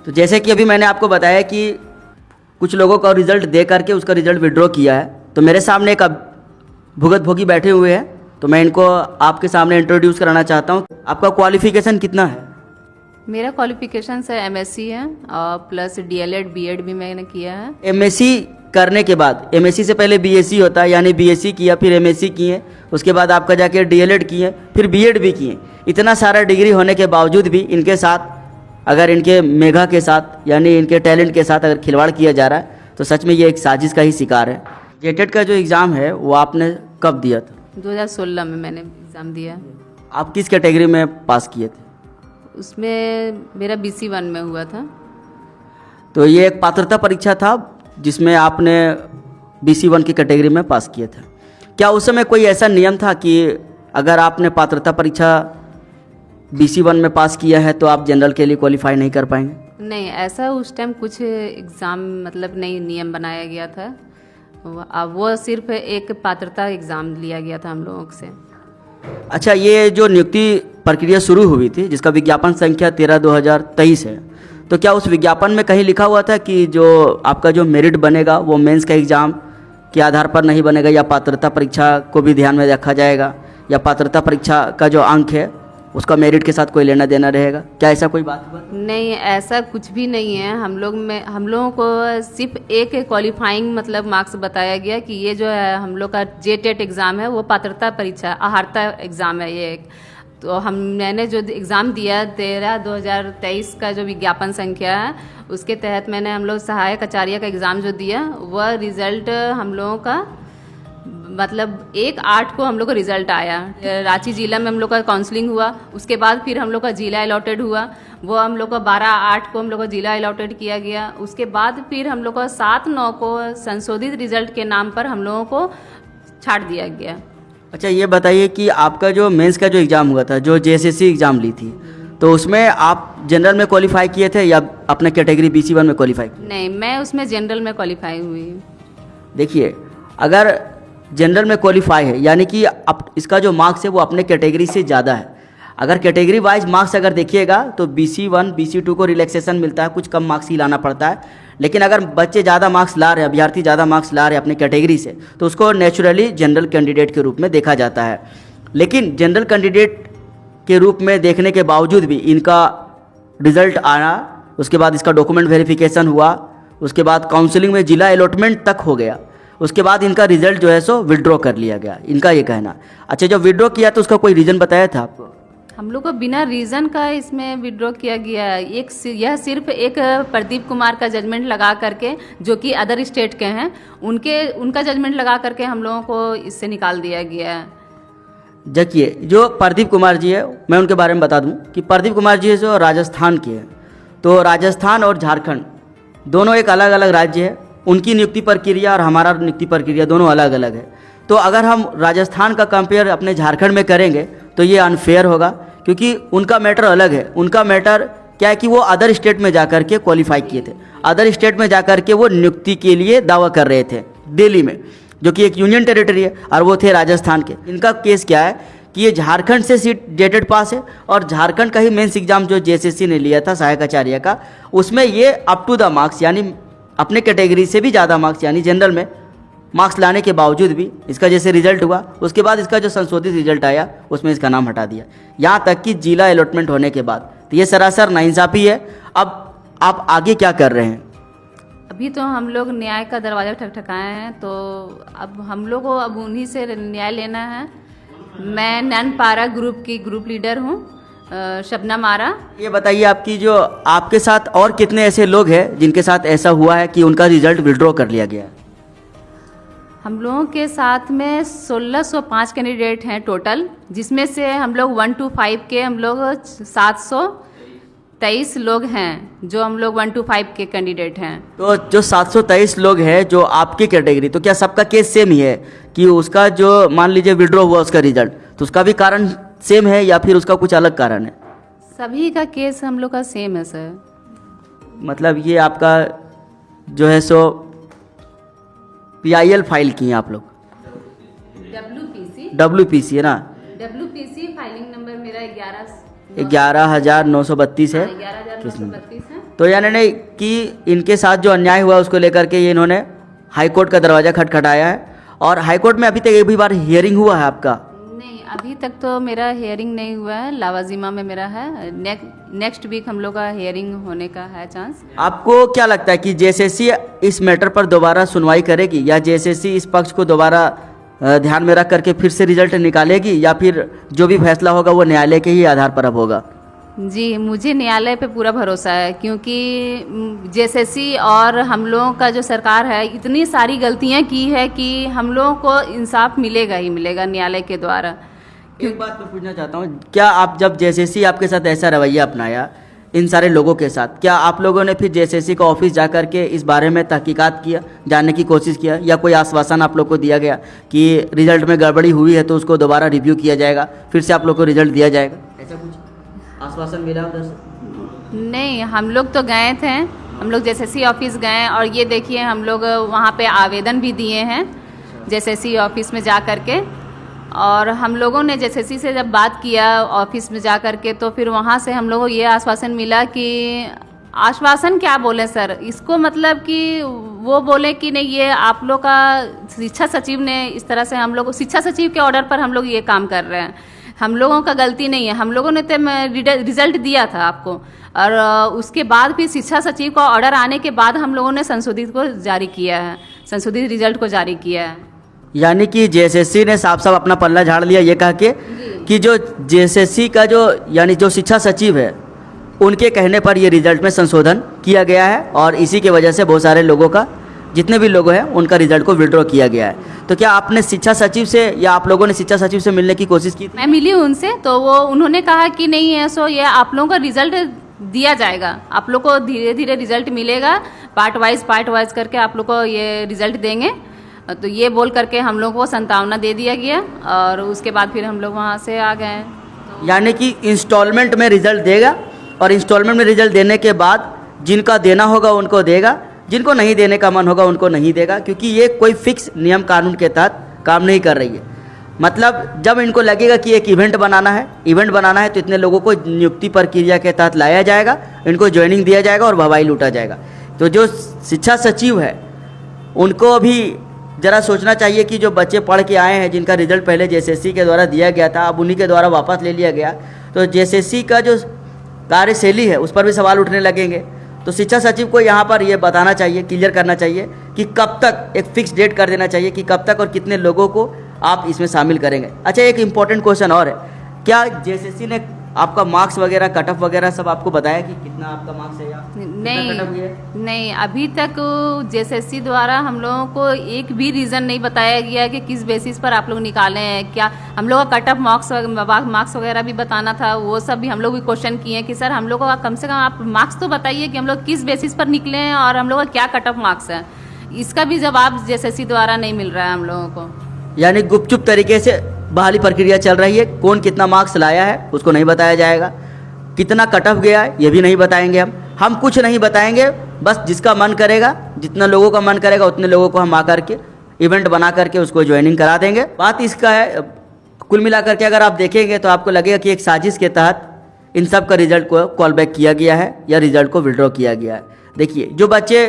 तो जैसे कि अभी मैंने आपको बताया कि कुछ लोगों का रिजल्ट दे करके उसका रिजल्ट विड्रॉ किया है, तो मेरे सामने एक भुगत भोगी बैठे हुए हैं, तो मैं इनको आपके सामने इंट्रोड्यूस कराना चाहता हूँ। आपका क्वालिफिकेशन कितना है? मेरा क्वालिफिकेशन सर एमएससी है और प्लस डीएलएड बीएड भी मैंने किया है। एमएससी करने के बाद, एमएससी से पहले बीएससी होता है, यानी बीएससी किया फिर एमएससी किए, उसके बाद आपका जाके डीएलएड किए, फिर बीएड भी किए। इतना सारा डिग्री होने के बावजूद भी इनके साथ, अगर इनके मेघा के साथ यानी इनके टैलेंट के साथ अगर खिलवाड़ किया जा रहा है तो सच में ये एक साजिश का ही शिकार है। जेटेट का जो एग्ज़ाम है वो आपने कब दिया था? 2016 में मैंने एग्ज़ाम दिया। आप किस कैटेगरी में पास किए थे? उसमें मेरा BC1 में हुआ था। तो ये एक पात्रता परीक्षा था जिसमें आपने BC1 की कैटेगरी में पास किया था। क्या उस समय कोई ऐसा नियम था कि अगर आपने पात्रता परीक्षा BC1 में पास किया है तो आप जनरल के लिए क्वालिफाई नहीं कर पाएंगे? नहीं, ऐसा उस टाइम कुछ एग्ज़ाम मतलब नहीं नियम बनाया गया था। वो सिर्फ एक पात्रता एग्ज़ाम लिया गया था हम लोगों से। अच्छा, ये जो नियुक्ति प्रक्रिया शुरू हुई थी जिसका विज्ञापन संख्या 13/2023 है, तो क्या उस विज्ञापन में कहीं लिखा हुआ था कि जो आपका जो मेरिट बनेगा वो मेंस का एग्ज़ाम के आधार पर नहीं बनेगा, या पात्रता परीक्षा को भी ध्यान में रखा जाएगा, या पात्रता परीक्षा का जो अंक है उसका मेरिट के साथ कोई लेना देना रहेगा? क्या ऐसा कोई बात हुआ? नहीं, ऐसा कुछ भी नहीं है। हम लोगों को सिर्फ एक क्वालिफाइंग मतलब मार्क्स बताया गया कि ये जो है हम लोग का जेटेट एग्ज़ाम है वो पात्रता परीक्षा अहार्ता एग्ज़ाम है ये एक। तो मैंने जो एग्ज़ाम दिया 13/2023 का जो विज्ञापन संख्या है उसके तहत मैंने हम लोग सहायक आचार्य का एग्ज़ाम जो दिया वह रिज़ल्ट हम लोगों का मतलब 1/8 को हम लोग का रिज़ल्ट आया। रांची जिला में हम लोग का काउंसलिंग हुआ, उसके बाद फिर हम लोग का जिला अलॉटेड हुआ, वो हम लोग का 12/8 को हम लोग का जिला अलॉटेड किया गया। उसके बाद फिर हम लोग का 7/9 को संशोधित रिज़ल्ट के नाम पर हम लोगों को छाड़ दिया गया। अच्छा, ये बताइए कि आपका जो मेंस का जो एग्ज़ाम हुआ था, जो JSSC एग्ज़ाम ली थी, तो उसमें आप जनरल में क्वालिफाई किए थे या अपने कैटेगरी BC1 में क्वालिफाई किए? नहीं, मैं उसमें जनरल में क्वालिफाई हुई। देखिए, अगर जनरल में क्वालिफाई है यानी कि अब इसका जो मार्क्स है वो अपने कैटेगरी से ज़्यादा है। अगर कैटेगरी वाइज मार्क्स अगर देखिएगा तो BC1 BC2 को रिलैक्सेशन मिलता है, कुछ कम मार्क्स ही लाना पड़ता है। लेकिन अगर बच्चे ज़्यादा मार्क्स ला रहे हैं, अभ्यर्थी ज़्यादा मार्क्स ला रहे हैं अपनी कैटेगरी से, तो उसको नेचुरली जनरल कैंडिडेट के रूप में देखा जाता है। लेकिन जनरल कैंडिडेट के रूप में देखने के बावजूद भी इनका रिज़ल्ट आना, उसके बाद इसका डॉक्यूमेंट वेरिफिकेशन हुआ, उसके बाद काउंसलिंग में जिला अलॉटमेंट तक हो गया, उसके बाद इनका रिज़ल्ट जो है सो विड्रॉ कर लिया गया, इनका ये कहना। अच्छा, जब विड्रॉ किया तो उसका कोई रीज़न बताया था आपको? हम लोग को बिना रीज़न का इसमें विड्रॉ किया गया है। यह सिर्फ एक प्रदीप कुमार का जजमेंट लगा करके, जो कि अदर स्टेट के हैं, उनका जजमेंट लगा करके हम लोगों को इससे निकाल दिया गया है। देखिए, जो प्रदीप कुमार जी है, मैं उनके बारे में बता दूं कि प्रदीप कुमार जी है जो राजस्थान के हैं। तो राजस्थान और झारखंड दोनों एक अलग अलग राज्य है, उनकी नियुक्ति प्रक्रिया और हमारा नियुक्ति प्रक्रिया दोनों अलग अलग है। तो अगर हम राजस्थान का कंपेयर अपने झारखंड में करेंगे तो ये अनफेयर होगा, क्योंकि उनका मैटर अलग है। उनका मैटर क्या है कि वो अदर स्टेट में जाकर के क्वालिफाई किए थे, अदर स्टेट में जाकर के वो नियुक्ति के लिए दावा कर रहे थे दिल्ली में, जो कि एक यूनियन टेरिटरी है, और वो थे राजस्थान के। इनका केस क्या है कि ये झारखंड से सीट जेटेड पास है, और झारखंड का ही मेंस एग्जाम जो JSSC ने लिया था सहायक आचार्य का, उसमें ये अप टू द मार्क्स यानी अपने कैटेगरी से भी ज़्यादा मार्क्स यानी जनरल में मार्क्स लाने के बावजूद भी इसका जैसे रिजल्ट हुआ, उसके बाद इसका जो संशोधित रिजल्ट आया उसमें इसका नाम हटा दिया, यहाँ तक कि जिला अलॉटमेंट होने के बाद। तो ये सरासर नाइंसाफ़ी है। अब आप आगे क्या कर रहे हैं? अभी तो हम लोग न्याय का दरवाज़ा ठकठकाए हैं, तो अब हम लोग को अब उन्हीं से न्याय लेना है। मैं नैनपारा ग्रुप की ग्रुप लीडर हूँ, शबनम आरा। ये बताइए, आपकी जो आपके साथ और कितने ऐसे लोग हैं जिनके साथ ऐसा हुआ है कि उनका रिजल्ट विड्रॉ कर लिया गया है? हम लोगों के साथ में 1605 कैंडिडेट हैं टोटल, जिसमें से हम लोग 1 to 5 के हम लोग 723 लोग हैं जो हम लोग 1 to 5 के कैंडिडेट हैं। तो जो 723 लोग हैं जो आपकी कैटेगरी, तो क्या सबका केस सेम ही है कि उसका जो मान लीजिए विड्रॉ हुआ उसका रिजल्ट, तो उसका भी कारण सेम है या फिर उसका कुछ अलग कारण है? सभी का केस हम लोग का सेम है सर। मतलब ये आपका जो है सो PIL फाइल की हैं आप लोग? WPC है ना? WPC फाइलिंग नंबर मेरा 11,932 है। 11,932 है। तो यानी नहीं कि इनके साथ जो अन्याय हुआ उसको लेकर के ये इन्होंने हाई कोर्ट का दरवाज़ा खटखटाया है। और हाई कोर्ट में अभी तक एक भी बार हियरिंग हुआ है आपका? नहीं, अभी तक तो मेरा हियरिंग नहीं हुआ है, लावाजिमा में मेरा है। नेक्स्ट वीक हम लोग का हियरिंग होने का है चांस। आपको क्या लगता है कि जेएसएससी इस मैटर पर दोबारा सुनवाई करेगी, या जेएसएससी इस पक्ष को दोबारा ध्यान में रख करके फिर से रिजल्ट निकालेगी, या फिर जो भी फैसला होगा वो न्यायालय के ही आधार पर अब होगा? जी, मुझे न्यायालय पे पूरा भरोसा है, क्योंकि जेएसएससी और हम लोगों का जो सरकार है इतनी सारी गलतियां की है कि हम लोगों को इंसाफ मिलेगा ही मिलेगा न्यायालय के द्वारा। एक बात मैं पूछना चाहता हूँ, क्या आप जब जेएसएससी आपके साथ ऐसा रवैया अपनाया इन सारे लोगों के साथ, क्या आप लोगों ने फिर जेएसएससी का ऑफिस जा कर के इस बारे में तहकीकात किया, जानने की कोशिश किया, या कोई आश्वासन आप लोग को दिया गया कि रिजल्ट में गड़बड़ी हुई है तो उसको दोबारा रिव्यू किया जाएगा, फिर से आप लोग को रिजल्ट दिया जाएगा, ऐसा कुछ आश्वासन मिला उधर से? नहीं, हम लोग तो गए थे, हम लोग जेएसएससी ऑफिस गए और ये देखिए हम लोग वहाँ पे आवेदन भी दिए हैं जेएसएससी ऑफिस में जा कर के। और हम लोगों ने जेएसएससी से जब बात किया ऑफिस में जा कर के, तो फिर वहाँ से हम लोगों को ये आश्वासन मिला कि आश्वासन क्या बोले सर, इसको मतलब कि वो बोले कि नहीं ये आप लोग का शिक्षा सचिव ने इस तरह से हम लोग शिक्षा सचिव के ऑर्डर पर हम लोग ये काम कर रहे हैं, हम लोगों का गलती नहीं है, हम लोगों ने तो रिजल्ट दिया था आपको। और उसके बाद फिर शिक्षा सचिव का ऑर्डर आने के बाद हम लोगों ने संशोधित को जारी किया है, संशोधित रिजल्ट को जारी किया है। यानी कि जेएसएससी ने साफ साफ अपना पल्ला झाड़ लिया ये कह के कि जो जेएसएससी का जो यानी जो शिक्षा सचिव है उनके कहने पर ये रिजल्ट में संशोधन किया गया है, और इसी के वजह से बहुत सारे लोगों का, जितने भी लोग हैं उनका रिजल्ट को विड्रॉ किया गया है। तो क्या आपने शिक्षा सचिव से या आप लोगों ने शिक्षा सचिव से मिलने की कोशिश की? मैं मिली उनसे, तो वो उन्होंने कहा कि नहीं है सो ये आप लोगों का रिजल्ट दिया जाएगा, आप लोग को धीरे धीरे रिजल्ट मिलेगा, पार्ट वाइज करके आप लोग को ये रिजल्ट देंगे। तो ये बोल करके हम लोग को संतावना दे दिया गया और उसके बाद फिर हम लोग वहाँ से आ गए। यानी कि इंस्टॉलमेंट में रिजल्ट देगा, और इंस्टॉलमेंट में रिजल्ट देने के बाद जिनका देना होगा उनको देगा, जिनको नहीं देने का मन होगा उनको नहीं देगा, क्योंकि ये कोई फिक्स नियम कानून के तहत काम नहीं कर रही है। मतलब जब इनको लगेगा कि एक इवेंट बनाना है तो इतने लोगों को नियुक्ति प्रक्रिया के तहत लाया जाएगा, इनको ज्वाइनिंग दिया जाएगा और भवाई लूटा जाएगा। तो जो शिक्षा सचिव है उनको भी ज़रा सोचना चाहिए कि जो बच्चे पढ़ के आए हैं, जिनका रिजल्ट पहले जेएसएससी के द्वारा दिया गया था, अब उन्हीं के द्वारा वापस ले लिया गया, तो जेएसएससी का जो कार्यशैली है उस पर भी सवाल उठने लगेंगे। तो शिक्षा सचिव को यहाँ पर ये बताना चाहिए, क्लियर करना चाहिए कि कब तक, एक फिक्स डेट कर देना चाहिए कि कब तक और कितने लोगों को आप इसमें शामिल करेंगे। अच्छा, एक इम्पॉर्टेंट क्वेश्चन और है, क्या जेएसएससी ने आपका मार्क्स वगैरह, कट ऑफ वगैरह सब आपको बताया कि कितना आपका मार्क्स है या नहीं, अभी तक जेएसएससी द्वारा हम लोगों को एक भी रीज़न नहीं बताया गया कि किस बेसिस पर आप लोग निकाले हैं। क्या हम लोग का कट ऑफ मार्क्स वगैरह भी बताना था, वो सब भी हम लोग भी क्वेश्चन किए हैं कि सर हम लोग का कम से कम आप मार्क्स तो बताइए कि हम लोग किस बेसिस पर निकले हैं और हम लोग का क्या कट ऑफ मार्क्स है। इसका भी जवाब जेएसएससी द्वारा नहीं मिल रहा है हम लोगों को। यानी गुपचुप तरीके से बहाली प्रक्रिया चल रही है, कौन कितना मार्क्स लाया है उसको नहीं बताया जाएगा, कितना कट ऑफ गया है ये भी नहीं बताएंगे, हम कुछ नहीं बताएंगे, बस जिसका मन करेगा, जितना लोगों का मन करेगा उतने लोगों को हम आकर के इवेंट बना करके उसको ज्वाइनिंग करा देंगे। बात इसका है, कुल मिलाकर के अगर आप देखेंगे तो आपको लगेगा कि एक साजिश के तहत इन सब का रिजल्ट को कॉल बैक किया गया है या रिजल्ट को विड्रॉ किया गया है। देखिए, जो बच्चे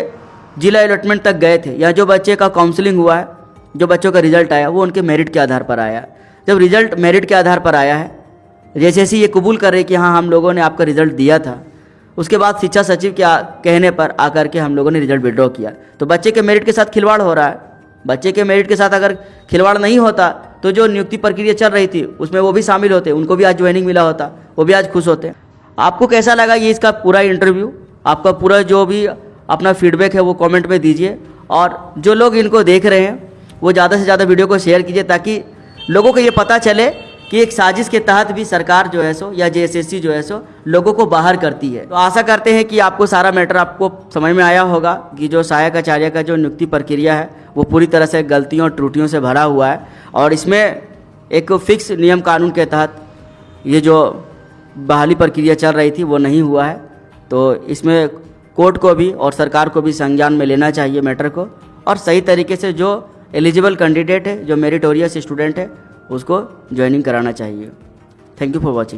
जिला अलॉटमेंट तक गए थे या जो बच्चे का काउंसलिंग हुआ है, जो बच्चों का रिजल्ट आया वो उनके मेरिट के आधार पर आया। जब रिजल्ट मेरिट के आधार पर आया है, जेएसएससी ये कबूल कर रही कि हाँ हम लोगों ने आपका रिजल्ट दिया था, उसके बाद शिक्षा सचिव के कहने पर आकर के हम लोगों ने रिजल्ट विड्रॉ किया। तो बच्चे के मेरिट के साथ खिलवाड़ हो रहा है। बच्चे के मेरिट के साथ अगर खिलवाड़ नहीं होता तो जो नियुक्ति प्रक्रिया चल रही थी उसमें वो भी शामिल होते, उनको भी आज ज्वाइनिंग मिला होता, वो भी आज खुश होते। आपको कैसा लगा ये इसका पूरा इंटरव्यू? आपका पूरा जो भी अपना फीडबैक है वो कमेंट में दीजिए, और जो लोग इनको देख रहे हैं वो ज़्यादा से ज़्यादा वीडियो को शेयर कीजिए ताकि लोगों को ये पता चले कि एक साजिश के तहत भी सरकार जो है सो या जेएसएससी जो है सो लोगों को बाहर करती है। तो आशा करते हैं कि आपको सारा मैटर आपको समझ में आया होगा कि जो सहायक आचार्य का जो नियुक्ति प्रक्रिया है वो पूरी तरह से गलतियों और त्रुटियों से भरा हुआ है, और इसमें एक फिक्स नियम कानून के तहत ये जो बहाली प्रक्रिया चल रही थी वो नहीं हुआ है। तो इसमें कोर्ट को भी और सरकार को भी संज्ञान में लेना चाहिए मैटर को, और सही तरीके से जो एलिजिबल कैंडिडेट है, जो मेरिटोरियस स्टूडेंट है, उसको ज्वाइनिंग कराना चाहिए। Thank you for watching.